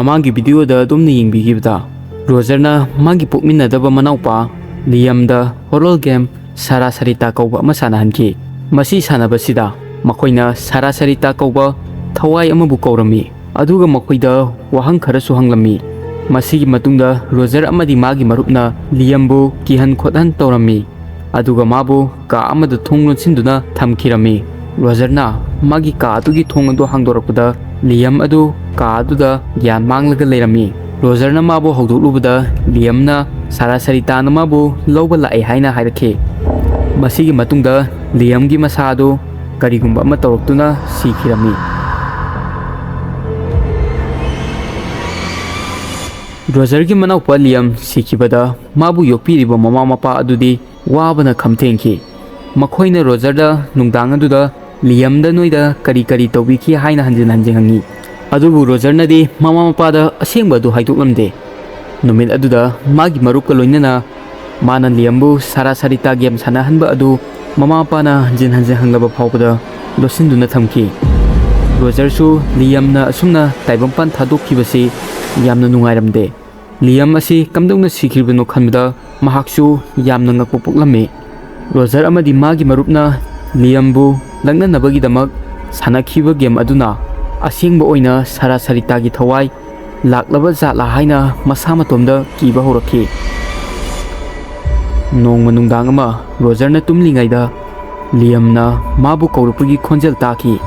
ꯃꯃꯥꯡꯒꯤ ꯚꯤꯗꯤꯑꯣꯗ ꯑꯗꯨꯝꯅ ꯌꯦꯡꯕꯤꯈꯤꯕꯗ ꯔꯣꯖꯔꯅ ꯃꯥꯒꯤ ꯄꯣꯛꯃꯤꯟꯅꯗꯕ ꯃꯅꯥꯎꯄꯥ ꯂꯤꯌꯝꯗ ꯍꯣꯔꯣꯜ ꯒꯦꯝ ꯁꯥꯔꯥ ꯁꯥꯔꯤꯇꯥ ꯀꯧꯕ ꯑꯃ ꯁꯥꯟꯅꯍꯟꯈꯤ꯫ ꯃꯁꯤ ꯁꯥꯟꯅꯕꯁꯤꯗ ꯃꯈꯣꯏꯅ ꯁꯥꯔꯥ ꯁꯥꯔꯤꯇꯥ ꯀꯧꯕ ꯊꯋꯥꯏ ꯑꯃꯕꯨ ꯀꯧꯔꯝꯃꯤ ꯑꯗꯨꯒ ꯃꯈꯣꯏꯗ ꯋꯥꯍꯪ ꯈꯔꯁꯨ ꯍꯪꯂꯝꯃꯤ꯫ ꯃꯁꯤꯒꯤ ꯃꯇꯨꯡꯗ ꯔꯣꯖꯔ ꯑꯃꯗꯤ ꯃꯥꯒꯤ ꯃꯔꯨꯞꯅ ꯂꯤꯌꯝꯕꯨ ꯀꯤꯍꯟ ꯈꯣꯠꯍꯟ ꯇꯧꯔꯝꯃꯤ ꯑꯗꯨꯒ ꯃꯥꯕꯨ ꯀꯥ ꯑꯃꯗ ꯊꯣꯡ ꯂꯣꯟꯁꯤꯟꯗꯨꯅ ꯊꯝꯈꯤꯔꯝꯃꯤ꯫ ꯔꯣꯖꯔꯅ ꯃꯥꯒꯤ ꯀꯥ ꯑꯗꯨꯒꯤ ꯊꯣꯡ ꯑꯗꯨ ꯍꯥꯡꯗꯣꯔꯛꯄꯗ ꯂꯤꯌꯝ ꯑꯗꯨ ꯀꯥ ꯑꯗꯨꯗ ꯒ꯭ꯌꯥꯟ ꯃꯥꯡꯂꯒ ꯂꯩꯔꯝꯃꯤ꯫ ꯔꯣꯖꯔꯅ ꯃꯥꯕꯨ ꯍꯧꯗꯣꯛꯂꯨꯕꯗ ꯂꯤꯌꯝꯅ ꯁꯥꯔꯥ ꯁꯥꯔꯤꯇꯥꯅ ꯃꯥꯕꯨ ꯂꯧꯕ ꯂꯥꯛꯑꯦ ꯍꯥꯏꯅ ꯍꯥꯏꯔꯛꯈꯤ꯫ ꯃꯁꯤꯒꯤ ꯃꯇꯨꯡꯗ ꯂꯤꯌꯝꯒꯤ ꯃꯁꯥ ꯑꯗꯨ ꯀꯔꯤꯒꯨꯝꯕ ꯑꯃ ꯇꯧꯔꯛꯇꯨꯅ ꯁꯤꯈꯤꯔꯝꯃꯤ꯫ ꯔꯣꯖꯔꯒꯤ ꯃꯅꯥꯎꯄꯥ ꯂꯤꯌꯝ ꯁꯤꯈꯤꯕꯗ ꯃꯥꯕꯨ ꯌꯣꯛꯄꯤꯔꯤꯕ ꯃꯃꯥ ꯃꯄꯥ ꯑꯗꯨꯗꯤ ꯋꯥꯕꯅ ꯈꯝꯊꯦꯡꯈꯤ꯫ ꯃꯈꯣꯏꯅ ꯔꯣꯖꯔꯗ ꯅꯨꯡꯗꯥꯡ ꯑꯗꯨꯗ ꯂꯤꯌꯝꯗ ꯅꯣꯏꯗ ꯀꯔꯤ ꯀꯔꯤ ꯇꯧꯕꯤꯈꯤ ꯍꯥꯏꯅ ꯍꯟꯖꯤꯟ ꯍꯟꯖꯤꯟ ꯍꯪꯉꯤ ꯑꯗꯨꯕꯨ ꯔꯣꯖꯔꯅꯗꯤ ꯃꯃꯥ ꯃꯄꯥꯗ ꯑꯁꯦꯡꯕ ꯑꯗꯨ ꯍꯥꯏꯗꯣꯛꯂꯝꯗꯦ꯫ ꯅꯨꯃꯤꯠ ꯑꯗꯨꯗ ꯃꯥꯒꯤ ꯃꯔꯨꯞꯀ ꯂꯣꯏꯅꯅ ꯃꯥꯅ ꯂꯤꯌꯝꯕꯨ ꯁꯥꯔꯥ ꯁꯥꯔꯤꯇꯥ ꯒꯦꯝ ꯁꯥꯟꯅꯍꯟꯕ ꯑꯗꯨ ꯃꯃꯥ ꯃꯄꯥꯅ ꯍꯟꯖꯤꯟ ꯍꯟꯖꯤꯟ ꯍꯪꯂꯕ ꯐꯥꯎꯕꯗ ꯂꯣꯠꯁꯤꯟꯗꯨꯅ ꯊꯝꯈꯤ꯫ ꯔꯣꯖꯔꯁꯨ ꯂꯤꯌꯝꯅ ꯑꯁꯨꯝꯅ ꯇꯥꯏꯕꯪꯄꯥꯟ ꯊꯥꯗꯣꯛꯈꯤꯕꯁꯤ ꯌꯥꯝꯅ ꯅꯨꯡꯉꯥꯏꯔꯝꯗꯦ꯫ ꯂꯤꯌꯝ ꯑꯁꯤ ꯀꯝꯗꯧꯅ ꯁꯤꯈꯤꯕꯅꯣ ꯈꯟꯕꯗ ꯃꯍꯥꯛꯁꯨ ꯌꯥꯝꯅ ꯉꯛꯄ ꯄꯣꯛꯂꯝꯃꯤ꯫ ꯔꯣꯖꯔ ꯑꯃꯗꯤ ꯃꯥꯒꯤ ꯃꯔꯨꯞꯅ ꯂꯤꯌꯝꯕꯨ ꯂꯛꯅꯅꯕꯒꯤꯗꯃꯛ ꯁꯥꯟꯅꯈꯤꯕ ꯒꯦꯝ ꯑꯗꯨꯅ ꯑꯁꯦꯡꯕ ꯑꯣꯏꯅ ꯁꯥꯔꯥ ꯁꯥꯔꯤꯇꯥꯒꯤ ꯊꯋꯥꯏ ꯂꯥꯛꯂꯕ ꯖꯥꯠꯂꯥ ꯍꯥꯏꯅ ꯃꯁꯥ ꯃꯇꯣꯝꯗ ꯀꯤꯕ ꯍꯧꯔꯛꯈꯤ꯫ ꯅꯣꯡꯃ ꯅꯨꯡꯗꯥꯡ ꯑꯃ ꯔꯣꯖꯔꯅ ꯇꯨꯝꯂꯤꯉꯩꯗ ꯂꯤꯌꯝꯅ ꯃꯥꯕꯨ ꯀꯧꯔꯛꯄꯒꯤ ꯈꯣꯟꯖꯦꯜ ꯇꯥꯈꯤ꯫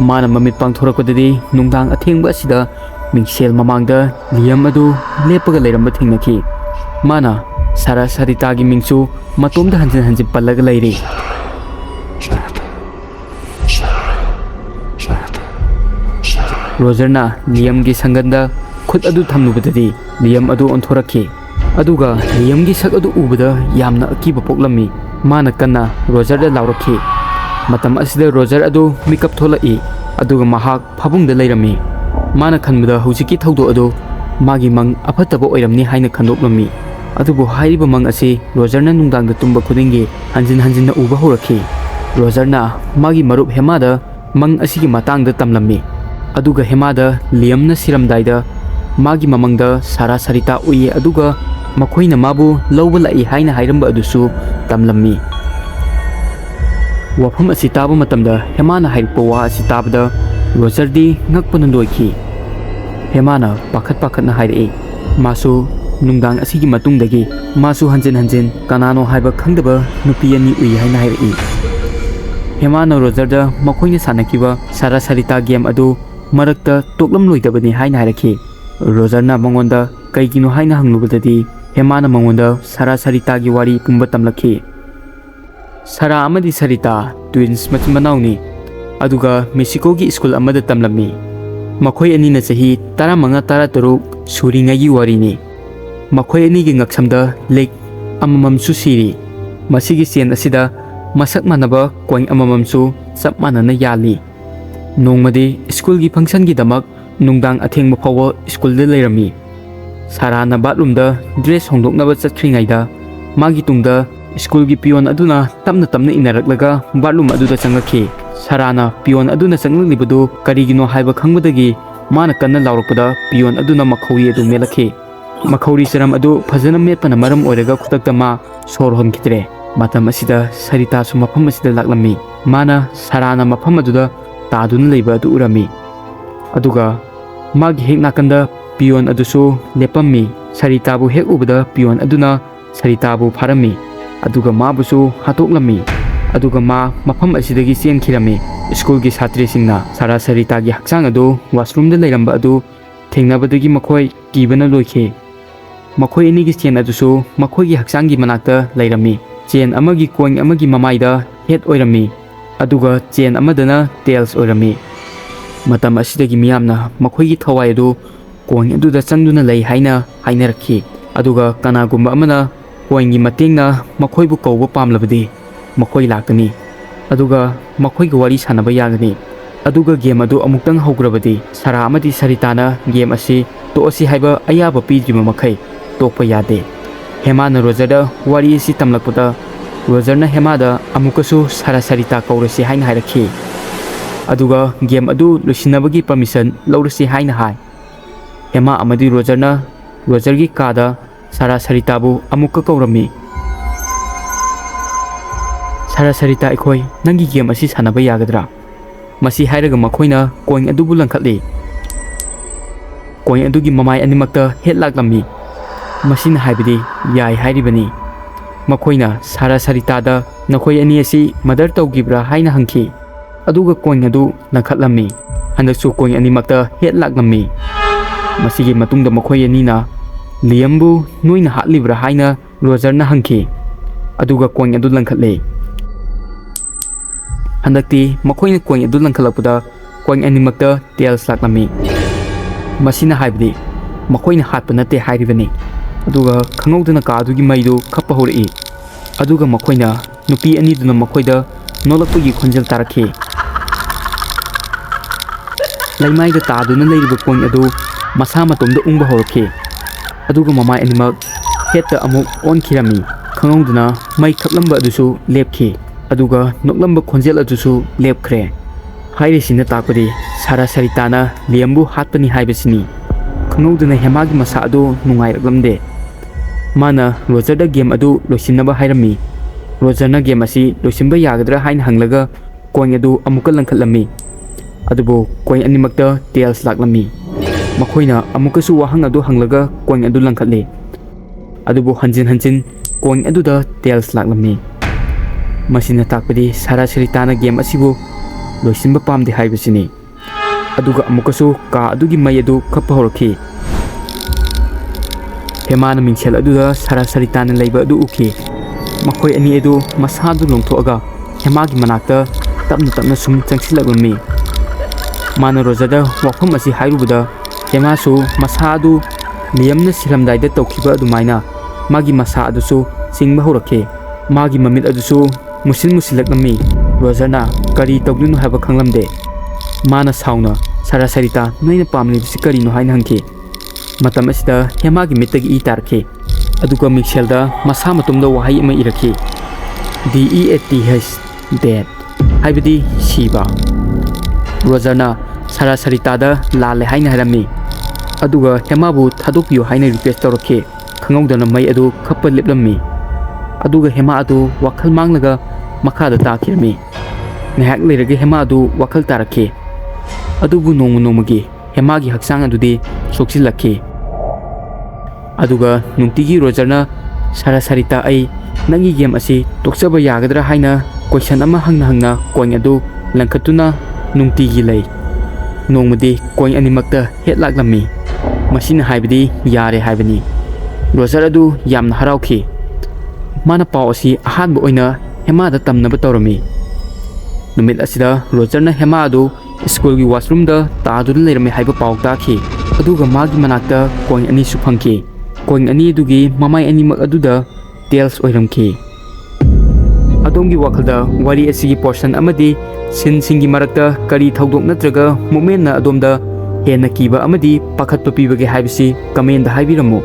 ꯃꯥꯅ ꯃꯃꯤꯠ ꯄꯥꯡꯊꯣꯔꯛꯄꯗꯗꯤ ꯅꯨꯡꯗꯥꯡ ꯑꯊꯦꯡꯕ ꯑꯁꯤꯗ ꯃꯤꯡꯁꯦꯜ ꯃꯃꯥꯡꯗ ꯂꯤꯌꯝ ꯑꯗꯨ ꯂꯦꯞꯄꯒ ꯂꯩꯔꯝꯕ ꯊꯦꯡꯅꯈꯤ꯫ ꯃꯥꯅ ꯁꯥꯔꯥ ꯁꯥꯔꯤꯇꯥꯒꯤ ꯃꯤꯡꯁꯨ ꯃꯇꯣꯝꯗ ꯍꯟꯖꯤꯟ ꯍꯟꯖꯤꯟ ꯄꯜꯂꯒ ꯂꯩꯔꯤ꯫ ꯔꯣꯖꯔꯅ ꯂꯤꯌꯝꯒꯤ ꯁꯪꯒꯟꯗ ꯈꯨꯠ ꯑꯗꯨ ꯊꯝꯂꯨꯕꯗꯗꯤ ꯂꯤꯌꯝ ꯑꯗꯨ ꯑꯣꯟꯊꯣꯔꯛꯈꯤ ꯑꯗꯨꯒ ꯂꯤꯌꯝꯒꯤ ꯁꯛ ꯑꯗꯨ ꯎꯕꯗ ꯌꯥꯝꯅ ꯑꯀꯤꯕ ꯄꯣꯛꯂꯝꯃꯤ꯫ ꯃꯥꯅ ꯀꯟꯅ ꯔꯣꯖꯔꯗ ꯂꯥꯎꯔꯛꯈꯤ꯫ ꯃꯇꯝ ꯑꯁꯤꯗ ꯔꯣꯖꯔ ꯑꯗꯨ ꯃꯤꯀꯞ ꯊꯣꯛꯂꯛꯏ ꯑꯗꯨꯒ ꯃꯍꯥꯛ ꯐꯃꯨꯡꯗ ꯂꯩꯔꯝꯃꯤ꯫ ꯃꯥꯅ ꯈꯟꯕꯗ ꯍꯧꯖꯤꯛꯀꯤ ꯊꯧꯗꯣꯛ ꯑꯗꯨ ꯃꯥꯒꯤ ꯃꯪ ꯑꯐꯠꯇꯕ ꯑꯣꯏꯔꯝꯅꯤ ꯍꯥꯏꯅ ꯈꯟꯗꯣꯛꯂꯝꯃꯤ ꯑꯗꯨꯕꯨ ꯍꯥꯏꯔꯤꯕ ꯃꯪ ꯑꯁꯤ ꯔꯣꯖꯔꯅ ꯅꯨꯡꯗꯥꯡꯗ ꯇꯨꯝꯕ ꯈꯨꯗꯤꯡꯒꯤ ꯍꯟꯖꯤꯟ ꯍꯟꯖꯤꯟꯅ ꯎꯕ ꯍꯧꯔꯛꯈꯤ꯫ ꯔꯣꯖꯔꯅ ꯃꯥꯒꯤ ꯃꯔꯨꯞ ꯍꯦꯃꯥꯗ ꯃꯪ ꯑꯁꯤꯒꯤ ꯃꯇꯥꯡꯗ ꯇꯝꯂꯝꯃꯤ ꯑꯗꯨꯒ ꯍꯦꯃꯥꯗ ꯂꯤꯌꯝꯅ ꯁꯤꯔꯝꯗꯥꯏꯗ ꯃꯥꯒꯤ ꯃꯃꯪꯗ ꯁꯥꯔꯥ ꯁꯥꯔꯤꯇꯥ ꯎꯏ ꯑꯗꯨꯒ ꯃꯈꯣꯏꯅ ꯃꯥꯕꯨ ꯂꯧꯕ ꯂꯥꯛꯏ ꯍꯥꯏꯅ ꯍꯥꯏꯔꯝꯕ ꯑꯗꯨꯁꯨ ꯇꯝꯂꯝꯃꯤ꯫ ꯋꯥꯐꯝ ꯑꯁꯤ ꯇꯥꯕ ꯃꯇꯝꯗ ꯍꯦꯃꯥꯅ ꯍꯥꯏꯔꯛꯄ ꯋꯥ ꯑꯁꯤ ꯇꯥꯕꯗ ꯔꯣꯖꯔꯗꯤ ꯉꯛꯄꯅ ꯂꯣꯏꯈꯤ꯫ ꯍꯦꯃꯥꯅ ꯄꯥꯈꯠ ꯄꯥꯈꯠꯅ ꯍꯥꯏꯔꯛꯏ ꯃꯥꯁꯨ ꯅꯨꯡꯗꯥꯡ ꯑꯁꯤꯒꯤ ꯃꯇꯨꯡꯗꯒꯤ ꯃꯥꯁꯨ ꯍꯟꯖꯤꯟ ꯍꯟꯖꯤꯟ ꯀꯅꯥꯅꯣ ꯍꯥꯏꯕ ꯈꯪꯗꯕ ꯅꯨꯄꯤ ꯑꯅꯤ ꯎꯏ ꯍꯥꯏꯅ ꯍꯥꯏꯔꯛꯏ꯫ ꯍꯦꯃꯥꯅ ꯔꯣꯖꯔꯗ ꯃꯈꯣꯏꯅ ꯁꯥꯟꯅꯈꯤꯕ ꯁꯥꯔꯥ ꯁꯥꯔꯤꯇꯥ ꯒꯦꯝ ꯑꯗꯨ ꯃꯔꯛꯇ ꯇꯣꯛꯂꯝꯂꯣꯏꯗꯕꯅꯤ ꯍꯥꯏꯅ ꯍꯥꯏꯔꯛꯈꯤ꯫ ꯔꯣꯖꯔꯅ ꯃꯉꯣꯟꯗ ꯀꯩꯒꯤꯅꯣ ꯍꯥꯏꯅ ꯍꯪꯂꯨꯕꯗꯗꯤ ꯍꯦꯃꯥꯅ ꯃꯉꯣꯟꯗ ꯁꯥꯔꯥ ꯁꯥꯔꯤꯇꯥꯒꯤ ꯋꯥꯔꯤ ꯄꯨꯝꯕ ꯇꯝꯂꯛꯈꯤ꯫ ꯁꯥꯔꯥ ꯑꯃꯗꯤ ꯁꯥꯔꯤꯇꯥ ꯇ꯭ꯋꯤꯟꯁ ꯃꯆꯤꯟ ꯃꯅꯥꯎꯅꯤ ꯑꯗꯨꯒ ꯃꯦꯛꯁꯤꯀꯣꯒꯤ ꯁ꯭ꯀꯨꯜ ꯑꯃꯗ ꯇꯝꯂꯝꯃꯤ꯫ ꯃꯈꯣꯏ ꯑꯅꯤꯅ ꯆꯍꯤ 15-16 ꯁꯨꯔꯤꯉꯩꯒꯤ ꯋꯥꯔꯤꯅꯤ꯫ ꯃꯈꯣꯏ ꯑꯅꯤꯒꯤ ꯉꯛꯁꯝꯗ ꯂꯤꯛ ꯑꯃꯃꯝꯁꯨ ꯁꯤꯔꯤ꯫ ꯃꯁꯤꯒꯤ ꯆꯦꯟ ꯑꯁꯤꯗ ꯃꯁꯛ ꯃꯥꯟꯅꯕ ꯀꯣꯏꯟ ꯑꯃꯃꯝꯁꯨ ꯆꯞ ꯃꯥꯟꯅꯅ ꯌꯥꯜꯂꯤ꯫ ꯅꯣꯡꯃꯗꯤ ꯁ꯭ꯀꯨꯜꯒꯤ ꯐꯪꯁꯟꯒꯤꯗꯃꯛ ꯅꯨꯡꯗꯥꯡ ꯑꯊꯦꯡꯕ ꯐꯥꯎꯕ ꯁ꯭ꯀꯨꯜꯗ ꯂꯩꯔꯝꯃꯤ꯫ ꯁꯥꯔꯥꯅ ꯕꯥꯠꯔꯨꯝꯗ ꯗ꯭ꯔꯦꯁ ꯍꯣꯡꯗꯣꯛꯅꯕ ꯆꯠꯈ꯭ꯔꯤꯉꯩꯗ ꯃꯥꯒꯤ ꯇꯨꯡꯗ ꯁ꯭ꯀꯨꯜꯒꯤ ꯄꯤꯌꯣꯟ ꯑꯗꯨꯅ ꯇꯞꯅ ꯇꯞꯅ ꯏꯟꯅꯔꯛꯂꯒ ꯕꯥꯠꯔꯨꯝ ꯑꯗꯨꯗ ꯆꯪꯂꯛꯈꯤ꯫ ꯁꯥꯔꯥꯅ ꯄꯤꯌꯣꯟ ꯑꯗꯨꯅ ꯆꯪꯂꯛꯂꯤꯕꯗꯨ ꯀꯔꯤꯒꯤꯅꯣ ꯍꯥꯏꯕ ꯈꯪꯕꯗꯒꯤ ꯃꯥꯅ ꯀꯟꯅ ꯂꯥꯎꯔꯛꯄꯗ ꯄꯤꯌꯣꯟ ꯑꯗꯨꯅ ꯃꯈꯧꯔꯤ ꯑꯗꯨ ꯃꯦꯠꯂꯛꯈꯤ꯫ ꯃꯈꯧꯔꯤ ꯆꯔꯝ ꯑꯗꯨ ꯐꯖꯅ ꯃꯦꯠꯄꯅ ꯃꯔꯝ ꯑꯣꯏꯔꯒ ꯈꯨꯗꯛꯇ ꯃꯥ ꯁꯣꯔ ꯍꯣꯟꯈꯤꯗ꯭ꯔꯦ꯫ ꯃꯇꯝ ꯑꯁꯤꯗ ꯁꯥꯔꯤꯇꯥꯁꯨ ꯃꯐꯝ ꯑꯁꯤꯗ ꯂꯥꯛꯂꯝꯃꯤ꯫ ꯃꯥꯅ ꯁꯥꯔꯥꯅ ꯃꯐꯝ ꯑꯗꯨꯗ ꯇꯥꯗꯨꯅ ꯂꯩꯕ ꯑꯗꯨ ꯎꯔꯝꯃꯤ ꯑꯗꯨꯒ ꯃꯥꯒꯤ ꯍꯦꯛ ꯅꯥꯀꯟꯗ ꯄꯤꯌꯣꯟ ꯑꯗꯨꯁꯨ ꯂꯦꯞꯄꯝꯃꯤ꯫ ꯁꯥꯔꯤꯇꯥꯕꯨ ꯍꯦꯛ ꯎꯕꯗ ꯄꯤꯌꯣꯟ ꯑꯗꯨꯅ ꯁꯥꯔꯤꯇꯥꯕꯨ ꯐꯥꯔꯝꯃꯤ ꯑꯗꯨꯒ ꯃꯥꯕꯨꯁꯨ ꯍꯥꯠꯇꯣꯛꯂꯝꯃꯤ ꯑꯗꯨꯒ ꯃꯥ ꯃꯐꯝ ꯑꯁꯤꯗꯒꯤ ꯆꯦꯟꯈꯤꯔꯝꯃꯤ꯫ ꯁ꯭ꯀꯨꯜꯒꯤ ꯁꯥꯇ꯭ꯔꯁꯤꯡꯅ ꯁꯥꯔꯥ ꯁꯥꯔꯤꯇꯥꯒꯤ ꯍꯛꯆꯥꯡ ꯑꯗꯨ ꯋꯥꯁꯔꯨꯝꯗ ꯂꯩꯔꯝꯕ ꯑꯗꯨ ꯊꯦꯡꯅꯕꯗꯒꯤ ꯃꯈꯣꯏ ꯀꯤꯕꯅ ꯂꯣꯏꯈꯤ꯫ ꯃꯈꯣꯏ ꯑꯅꯤꯒꯤ ꯆꯦꯟ ꯑꯗꯨꯁꯨ ꯃꯈꯣꯏꯒꯤ ꯍꯛꯆꯥꯡꯒꯤ ꯃꯅꯥꯛꯇ ꯂꯩꯔꯝꯃꯤ꯫ ꯆꯦꯟ ꯑꯃꯒꯤ ꯀꯣꯏꯟ ꯑꯃꯒꯤ ꯃꯃꯥꯏꯗ ꯍꯦꯠ ꯑꯣꯏꯔꯝꯃꯤ ꯑꯗꯨꯒ ꯆꯦꯟ ꯑꯃꯗꯅ ꯇꯦꯜꯁ ꯑꯣꯏꯔꯝꯃꯤ꯫ ꯃꯇꯝ ꯑꯁꯤꯗꯒꯤ ꯃꯤꯌꯥꯝꯅ ꯃꯈꯣꯏꯒꯤ ꯊꯋꯥꯏ ꯑꯗꯨ ꯀꯣꯏꯟ ꯑꯗꯨꯗ ꯆꯪꯗꯨꯅ ꯂꯩ ꯍꯥꯏꯅ ꯍꯥꯏꯅꯔꯛꯈꯤ ꯑꯗꯨꯒ ꯀꯅꯥꯒꯨꯝꯕ ꯑꯃꯅ ꯀꯣꯏꯟꯒꯤ ꯃꯇꯦꯡꯅ ꯃꯈꯣꯏꯕꯨ ꯀꯧꯕ ꯄꯥꯝꯂꯕꯗꯤ ꯃꯈꯣꯏ ꯂꯥꯛꯀꯅꯤ ꯑꯗꯨꯒ ꯃꯈꯣꯏꯒ ꯋꯥꯔꯤ ꯁꯥꯟꯅꯕ ꯌꯥꯒꯅꯤ ꯑꯗꯨꯒ ꯒꯦꯝ ꯑꯗꯨ ꯑꯃꯨꯛꯇꯪ ꯍꯧꯈ꯭ꯔꯕꯗꯤ ꯁꯥꯔꯥ ꯑꯃꯗꯤ ꯁꯥꯔꯤꯇꯥꯅ ꯒꯦꯝ ꯑꯁꯤ ꯇꯣꯛꯑꯁꯤ ꯍꯥꯏꯕ ꯑꯌꯥꯕ ꯄꯤꯗ꯭ꯔꯤꯕ ꯃꯈꯩ ꯇꯣꯛꯄ ꯌꯥꯗꯦ꯫ ꯍꯦꯃꯥꯅ ꯔꯣꯖꯔꯗ ꯋꯥꯔꯤ ꯑꯁꯤ ꯇꯝꯂꯛꯄꯗ ꯔꯣꯖꯔꯅ ꯍꯦꯃꯥꯗ ꯑꯃꯨꯛꯀꯁꯨ ꯁꯥꯔꯥ ꯁꯥꯔꯤꯇꯥ ꯀꯧꯔꯁꯤ ꯍꯥꯏꯅ ꯍꯥꯏꯔꯛꯈꯤ ꯑꯗꯨꯒ ꯒꯦꯝ ꯑꯗꯨ ꯂꯣꯏꯁꯤꯟꯅꯕꯒꯤ ꯄꯔꯃꯤꯁꯟ ꯂꯧꯔꯁꯤ ꯍꯥꯏꯅ ꯍꯥꯏ꯫ Hema amadi Rogergi kada Sara Saritabu amukka kaurami. Sara Sarita ikoi nangi game asi sanaba yagadra. Masi hairaga makoina coin adubu langkhatli. Coin adugi mamai animakta het laklami. Masina haibidi yai hairibani. Makoina Sara Saritada nakoi ani asi mother tawgibra haina hangki. Aduga coin adu langkhatlami. Handaksu coin animakta het laklami. Masigi matungda makoi anina Liymbu noina hatlibra haina Rogerna hangki. Aduga coin adu langkhatle. Handakti makoina coin adu langkhalakpada coin animakta tails laklami. Masina haibidi makoina hatpa nate hairibani. Aduga khangawdana ka adugi maidu khappa hori. Aduga makoina nupi aniduna makoida nolakpagi khonjel tarakhi. Laimaida taaduna leiriba coin adu masa matomda ungba hawrakhi. Aduga mamai animak heta amuk onkirami. Khangawdana mai khaklamba adusu lepkhi. Aduga noklamba khonjel adusu lepkhre. Hairisina takpadi Sara Saritana Liymbu hatpani haibasini. Khangawdana Hemagi masa adu nungairaglamde. Mana Rogerda game adu loisinaba hairami. Rogerna game asi loisinba yagadra haina hanglaga coin adu amukka langkhatlami. Adubu coin animakta tails laklami. Makoina amukasu wahang adu hanglaga coin adu langkhatli. Adubu hanjin coin aduda tails laklami. Masina takpadi Sara Saritana game asibu loisinba pamde haibasini. Aduga amukasu ka adugi mai adu khappa hawrakhi. Hemana mingsel aduda Sara Saritana leiba adu uki. Makoi ani adu masadu longthoaga Hemagi manakta tapna sum changsilaglami. Mana Rogerda wafam asi hairubada Hema su masadu Liymna siramdaida tawkhiba adumaina magi masa adusu singba hawrakhi. Magi mamit adusu musilaknami. Rogerna kari tawlunu haba khanglamde. Mana sauna Sara Sarita noina pamlibisi karino haina hangki. Matam asida Hemagi mittagi tarkhi. Aduga mixelda masa matumda wahai ama irakhi. DEATH dead haibadi siba. Rogerna Sara Saritada lale haina harami. Aduga Hemabu thadokpiyo haina request tawrakhi. Khangawdana mai adu khappa leplami. Aduga Hema adu wakhal manglaga makhada takhirami. Ngahak leiraga Hema adu wakhal tarakhi. Adubu nongmagi Hemagi haksang adudi soksilakhi. Aduga nungtigi Rogerna Sara Sarita ai nangi game asi toksaba yagadra haina question ama hangna coin adu langkhatuna nungtigi lei. Nongmadi coin animakta het laklami. Masina haibidi yare haibani. Roger adu yamna harawkhi. Mana paw asi ahanba oina Hemada tamnaba tawrami. Numit asida Rogerna Hema adu school gi washroom da taaduna leirami haiba paw takhi. Aduga magi manakta coin ani su phangki. Coin ani dugi mamai animak aduda tails oiramki. Adongi wakhalda wari asigi portion amadi sin singi marakta kari thawdok natraga moment na adomda hena kiba amadi pakhatpa pibage haibisi comment da haibiramu.